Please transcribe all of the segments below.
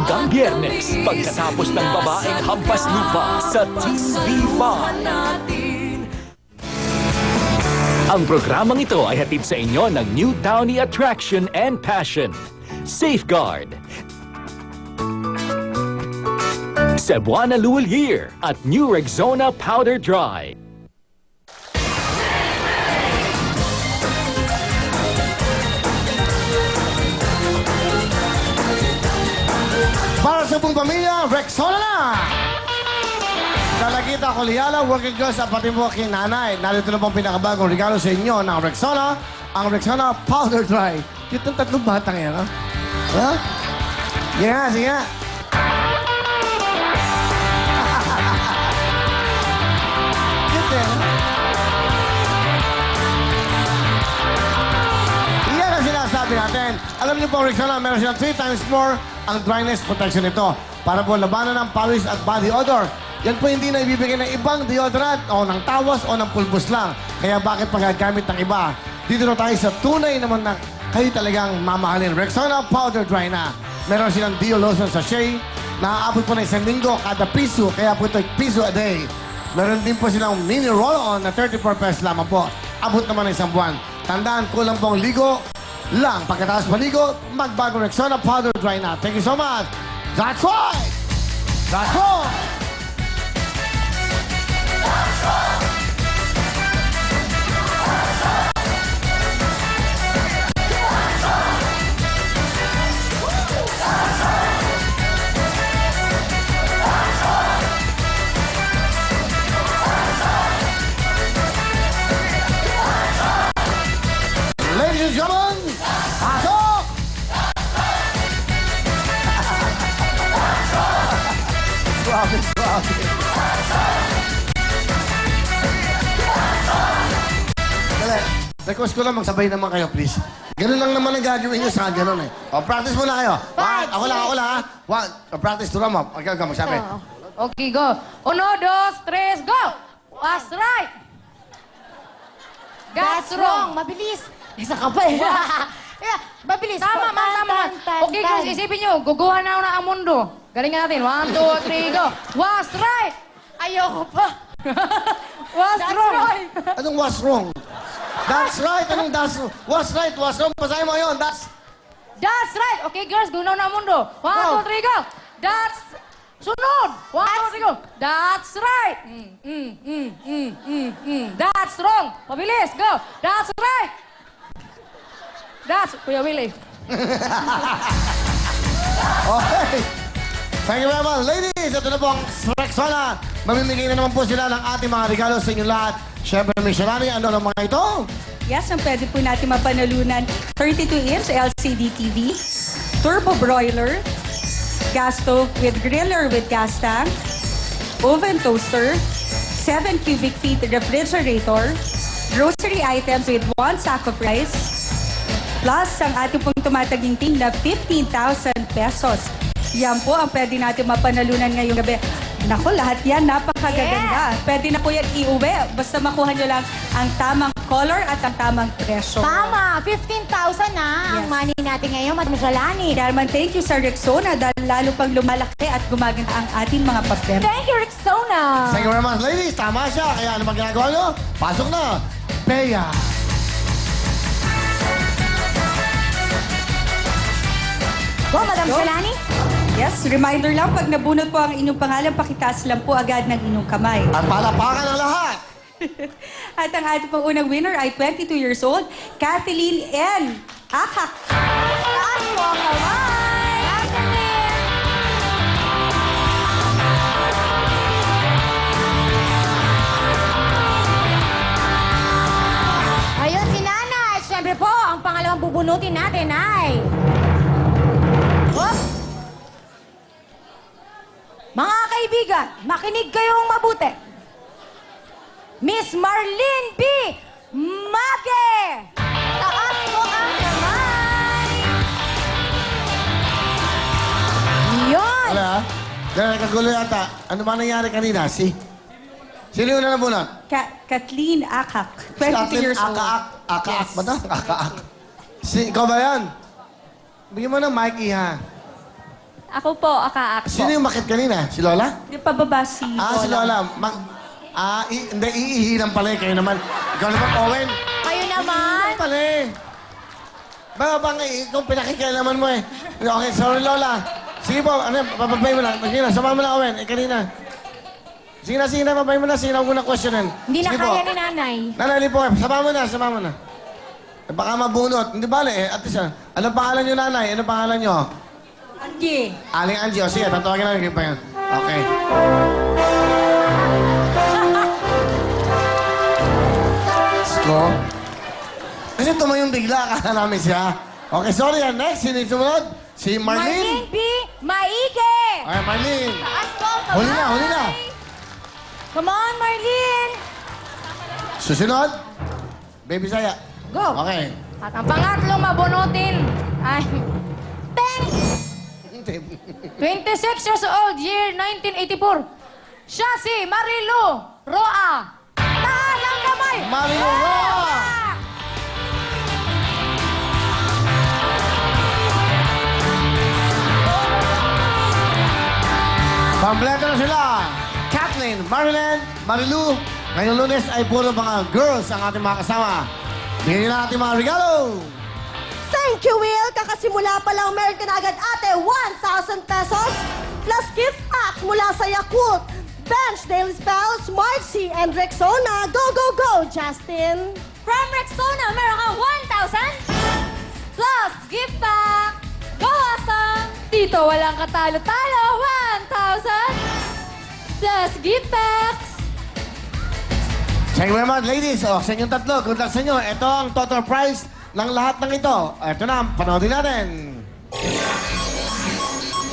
hanggang Biyernes pagkatapos ng babaeng hampas lupa sa TV5. Ang programang ito ay hatid sa inyo ng New Townie Attraction and Passion, Safeguard, Cebuana Luwalier at New Rexona Powder Dry. Para sa buong pamilya, Rexona na! Dalagita Kuliala, working girls at pati mo kay nanay. Narito na pong pinakabagong regalo sa inyo ng Rexona, ang Rexona Powder Dry. Itong tatlong batang yan, ha? Ha? Sige nga, sige nga. Cute eh, ha? Iyan ang sinasabi natin. Alam niyo po, Rexona, meron silang 3 times more ang dryness protection nito para po labanan ng pawis at body odor. Yan po hindi na ibibigay ng ibang deodorant o ng tawas o ng pulbos lang. Kaya bakit pagagamit ng iba? Dito na tayo sa tunay naman na kayo talagang mamahalin. Rexona Powder Dry na. Meron silang Dio Lotion Sachet. Naaabot po na 1 linggo kada piso. Kaya po ito piso a day. Meron din po silang mini roll-on na 34 pesos lamang po. Abot naman ng 1 buwan. Tandaan, kulang pong ligo lang. Pagkatapos maligo, magbago Rexona Powder Dry na. Thank you so much. That's right! That's right! Ladies and gentlemen, pasok! Grabe, grabe. Dali, request ko lang magsabay naman kayo, please. Ganun lang naman ang gagawin nyo sa ganun eh. O, practice muna kayo. One, ako lang ha. One, practice to run up. Okay, magsabi. Okay, go. 1, 2, 3, go! Was right! That's wrong. Mabilis. Isa ka pa eh. Yeah, mabilis. Tama, tama. Okay, guys, isipin nyo. Guguhan na ang mundo. Galingan natin. 1, 2, 3, go. Was right! Ayoko pa. Was That's wrong. right. Anong what's wrong? That's right. Anong that's wrong? What's right? What's wrong? Basahin mo yun. That's... That's right. Okay, girls, gunaw na ang mundo. 1, 2, 3, go. That's... Sunod. 1, 2, 3, go. That's right. That's wrong. Mabilis, go. That's right. That's... Kuya Willie. Okay. Thank you very much. Ladies, ito na po ang Rexona. Mamimigay na naman po sila ng ating mga regalo sa inyo lahat. Siyempre, Miss Shalani, ano ang mga ito? Yes, ang pwede po natin mapanalunan 32-inch LCD TV, turbo broiler, gas stove with griller with gas tank, oven toaster, 7 cubic feet refrigerator, grocery items with 1 sack of rice, plus ang ating pong tumataginting na 15,000 pesos. Yan po ang pwede natin mapanalunan ngayong gabi. Naku, lahat yan napakagaganda. Pwede na po yan iuwi. Basta makuha nyo lang ang tamang color at ang tamang presyo. Tama. 15,000 na ang Yes. money natin ngayon, Madam Shalani. Kaya naman, thank you sa Rexona dahil lalo pang lumalaki at gumaganda ang ating mga papel. Thank you, Rexona. Thank you very much. Ladies, tama siya. Kaya ano bang ginagawa nyo? Pasok na. Peya. Go, Madam Go. Shalani. Yes, reminder lang, pag nabunot po ang inyong pangalan, pakitaas lang po agad ng inyong kamay. At palapakan ang lahat. At ang ating pong unang winner ay 22 years old, Kathleen N. Akak. Taas mo ang kamay. Kathleen. Ayun si Nanay. Siyempre po, ang pangalawang bubunutin natin ay... Hop! Mga kaibigan, makinig kayong mabuti. Miss Marlene B. Mage! Taas mo ang kamay! Yun! Wala ha? Dahil nagkagulo yata. Ano ba nangyari kanina? Sino yung nabunot? Kathleen Akak. Si 22 Kathleen years old. Akaak. Akaak ba ito? Akaak. Ikaw ba yan? Bigyan mo ng mic, Iha. Ako po, akaak po. Sino yung makit kanina? Si Lola? Di pababa si Si Lola. Hindi, iihinan pala kayo naman. Ikaw naman, Owen. Kayo naman. Pala eh. Baka ikaw pinakikailaman mo eh. Okay, sorry Lola. Sige po, papabay mo na. Sige na, sama mo na Owen. Kanina. Sige na, papabay mo na. Sige na, huwag mo na questionin. Hindi na Sige po. kaya ni nanay. Nanay po, sama mo na. Baka mabunot. Hindi bale eh. At least, anong pangalan nyo nanay? Anong pangalan nyo? Angie. Aling Angie. O sige, tatawagin na rin pa yan. Okay. Sko. Kasi tumayong bigla, akala namin siya. Okay, sorry. Next, sino yung sumunod? Si Marlene. Marlene P. Maige. Okay, Marlene. Taas po, come Huli na, on. huli na. Come on, Marlene. Susunod? Baby Saya. Go. Okay. At ang pangatlong mabunutin ay 26 years old, year 1984. Siya si Marilu Roa. Taas ang kamay! Marilu Roa. Kompleto na sila. Kathleen, Marilyn, Marilu. Ngayong Lunes ay puro mga girls ang ating mga kasama. Bigyan nila natin mga regalo. Thank you, Will! Kakasimula pa lang, meron ka na agad ate 1,000 pesos plus gift pack mula sa Yakult, Bench, Daily Spell, Smart C, and Rexona. Go, go, go, Justin! From Rexona, meron kang 1,000 plus gift pack. Go, awesome! Dito walang katalo-talo, 1,000 plus gift packs. Thank you very much, ladies. O, sa inyong tatlo, good luck sa inyo. Ito ang total price ng lahat ng ito. Ito na, panoodin natin.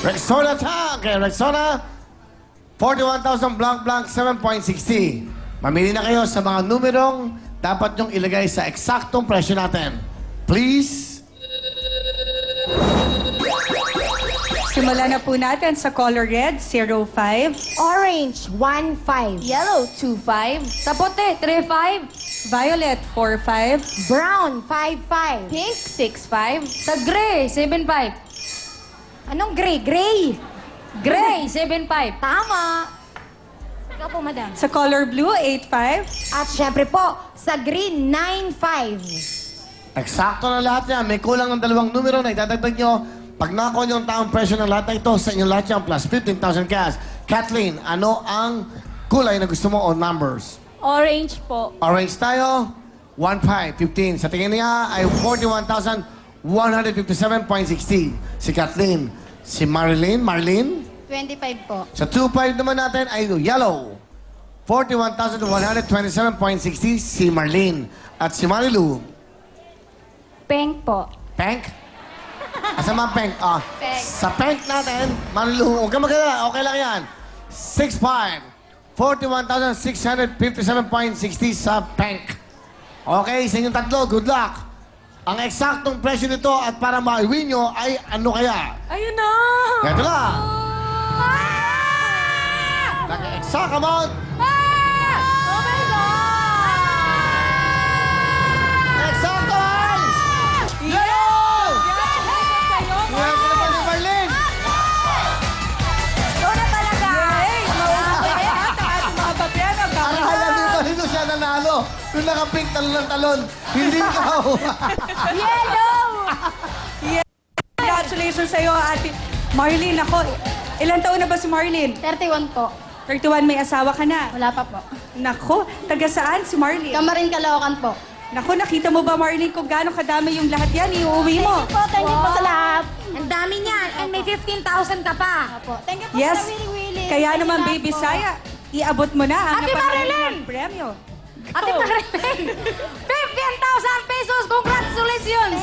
Rexona Tag. Okay, Rexona, 41,000 blank 7.60. Mamili na kayo sa mga numerong dapat nyong ilagay sa eksaktong presyo natin. Please. Simulan na po natin sa color red, 05. Orange, 1,500. Yellow, 2,500. Sa puti, 3,500. Violet, 45. Brown, 5,500. Pink, 6,500. Sa gray, 7,500. Anong gray? Gray. Gray, 7,500. Tama. Ikaw po, madam. Sa color blue, 85. At syempre po, sa green, 9,500. Eksakto na lahat yan. May kulang ng dalawang numero na idadagdag nyo. Pag nakuha nyo ang taong presyo ng lahat na ito, sa inyong lahat yan, plus 15,000 cash. Kathleen, ano ang kulay na gusto mo o numbers? Orange po. Orange tayo, 1,515. Sa tingin niya ay 41,157.60. Si Kathleen. Si Marlene, 25 po. sa 2,500 naman natin ay yellow. 41,127.60 si Marlene. At si Marilu, Pink po. pink? Asa mga pink? Pink. Sa pink natin, Marilu, huwag ka magkala, okay lang yan. 6,500. 41,657.60 sa pink. Okay, sa inyong tatlo, good luck. Ang eksaktong presyo nito at para ma-win nyo ay ano kaya? Ayun na! Ito na! Nag-exact amount, Oh my God! eksakto ay! Yellow! Ngayon ko na pa ni Marlene! Ikaw na talaga. Akala ni Marlene siya nanalo. Nung naka-pink talon ng talon. Hindi ikaw. Yellow! Congratulations sa'yo, ate. Marlene, ako, ilan taon na ba si Marlene? 31 po. 31, may asawa ka na. Wala pa po. Nako, taga saan si Marlene? Kamarin Caloocan po. Nako, nakita mo ba, Marlene, kung gaano kadami yung lahat yan, iuwi mo? Thank you po sa lahat. Ang dami niyan. And may 15,000 ka pa. Thank you po Yes. sa wili-wili. Kaya Thank you naman, lahat Baby po. Saya, iabot mo na ang Ate Marilyn! premyo. Ate Marilyn, 15,000 pesos. Congratulations!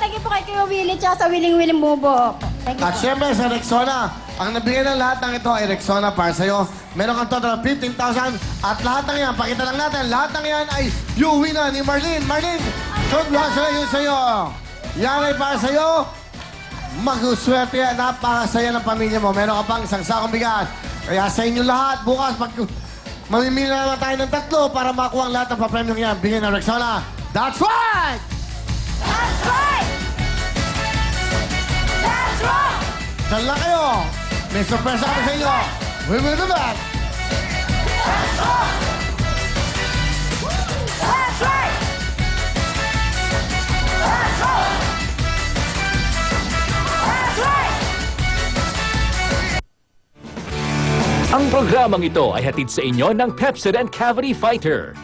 Thank you po kay Kuya Willie tsaka sa Willing Bubo. Thank you At po. syempre sa Rexona, ang nabigay ng lahat ng ito ay Rexona para sa'yo. Meron kang total of 15,000 at lahat ng yan, pakita lang natin, lahat ng yan ay yung na ni Marlene. Marlene, congratulations sa'yo. Yan ay para sa'yo. Mag-swerte yan, napakasaya ng pamilya mo. Meron ka pang isang sakong bigas. Kaya sa inyo lahat, bukas, mamimili na naman tayo ng tatlo para makuha ang lahat ng papremyong yan. Bigyan ng Rexona. That's right! That's right! That's right! Diyan lang kayo. May surprise kami sa inyo. We will do that. That's right! That's right! That's right! Ang programang ito ay hatid sa inyo ng Pepsodent Cavity Fighter.